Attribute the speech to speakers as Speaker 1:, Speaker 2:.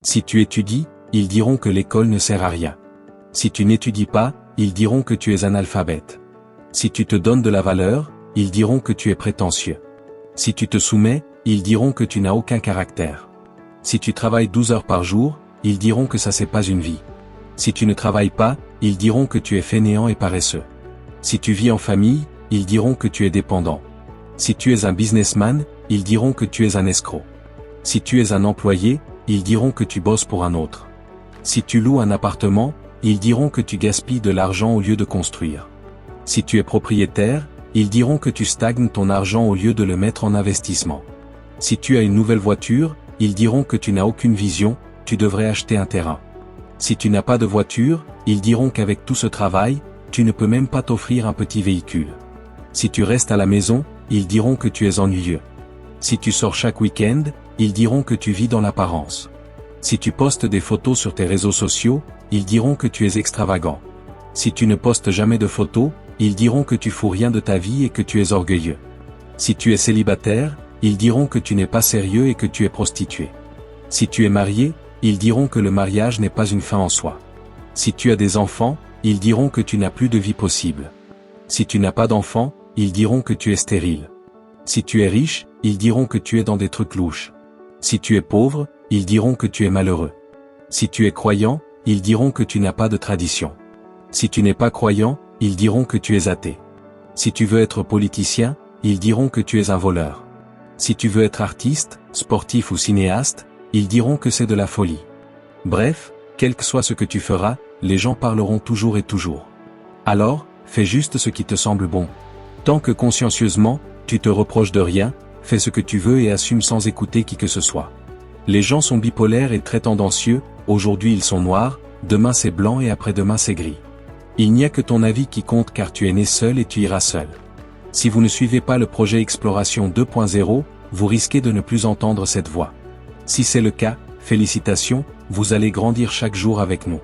Speaker 1: Si tu étudies, ils diront que l'école ne sert à rien. Si tu n'étudies pas, ils diront que tu es analphabète. Si tu te donnes de la valeur, ils diront que tu es prétentieux. Si tu te soumets, ils diront que tu n'as aucun caractère. Si tu travailles 12 heures par jour, ils diront que ça c'est pas une vie. Si tu ne travailles pas, ils diront que tu es fainéant et paresseux. Si tu vis en famille, ils diront que tu es dépendant. Si tu es un businessman, ils diront que tu es un escroc. Si tu es un employé, ils diront que tu bosses pour un autre. Si tu loues un appartement, ils diront que tu gaspilles de l'argent au lieu de construire. Si tu es propriétaire, ils diront que tu stagnes ton argent au lieu de le mettre en investissement. Si tu as une nouvelle voiture, ils diront que tu n'as aucune vision, tu devrais acheter un terrain. Si tu n'as pas de voiture, ils diront qu'avec tout ce travail, tu ne peux même pas t'offrir un petit véhicule. Si tu restes à la maison, ils diront que tu es ennuyeux. Si tu sors chaque week-end, ils diront que tu vis dans l'apparence. Si tu postes des photos sur tes réseaux sociaux, ils diront que tu es extravagant. Si tu ne postes jamais de photos, ils diront que tu fous rien de ta vie et que tu es orgueilleux. Si tu es célibataire, ils diront que tu n'es pas sérieux et que tu es prostitué. Si tu es marié, ils diront que le mariage n'est pas une fin en soi. Si tu as des enfants, ils diront que tu n'as plus de vie possible. Si tu n'as pas d'enfants, ils diront que tu es stérile. Si tu es riche, ils diront que tu es dans des trucs louches. Si tu es pauvre, ils diront que tu es malheureux. Si tu es croyant, ils diront que tu n'as pas de tradition. Si tu n'es pas croyant, ils diront que tu es athée. Si tu veux être politicien, ils diront que tu es un voleur. Si tu veux être artiste, sportif ou cinéaste, ils diront que c'est de la folie. Bref, quel que soit ce que tu feras, les gens parleront toujours et toujours. Alors, fais juste ce qui te semble bon. Tant que consciencieusement, tu te reproches de rien, fais ce que tu veux et assume sans écouter qui que ce soit. Les gens sont bipolaires et très tendancieux, aujourd'hui ils sont noirs, demain c'est blanc et après-demain c'est gris. Il n'y a que ton avis qui compte car tu es né seul et tu iras seul. Si vous ne suivez pas le projet Exploration 2.0, vous risquez de ne plus entendre cette voix. Si c'est le cas, félicitations, vous allez grandir chaque jour avec nous.